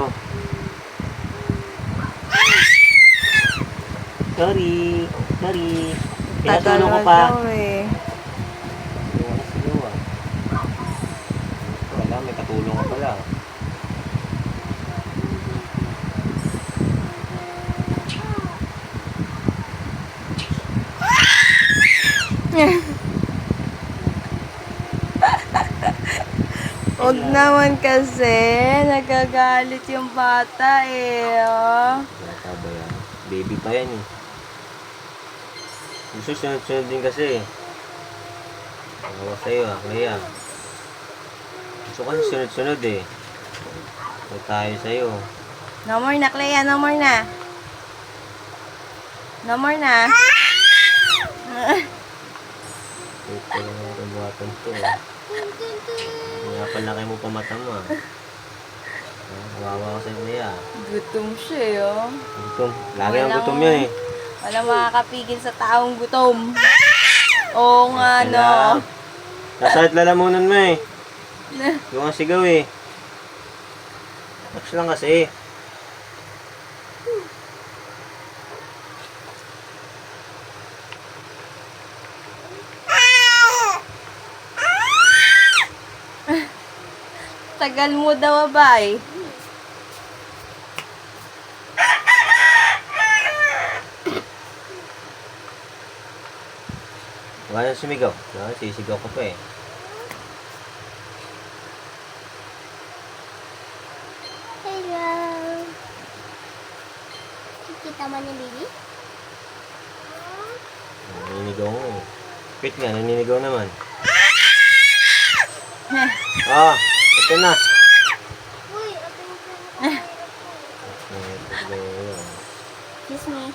mo. Sorry. Pinatulong ko pa. Sigaw ah. Wala, may katulong ka pala. Huwag naman kasi. Nagagalit yung bata eh. Oh. Bata ba yan? Baby pa yan eh. Gusto sunod-sunod din kasi. Awa sa'yo ah, kaya. Gusto kasi sunod-sunod eh. So tayo sa'yo. No more na, Clea. No more na. No more na. Ito lang ang kabuhatan to ah. Kaya palaki mo pa mata mo ah. Kawawa ko sa'yo kaya. Gutom siya eh, oh. Gutom. Lagi ang gutom yan eh. Walang makakapigil sa taong gutom. Oo nga, no. Nasahit lalamunan mo eh. Yung ang sigaw eh. Relax lang kasi. Tagal mo daw ba eh. Wala nang sumigaw. Sisigaw ko pa eh. Hello. Kita mo ni Bibi? Naninigaw mo eh. Wait nga, naninigaw naman. Ah, ito na. Uy, ito yung Ito na yun. Kiss me.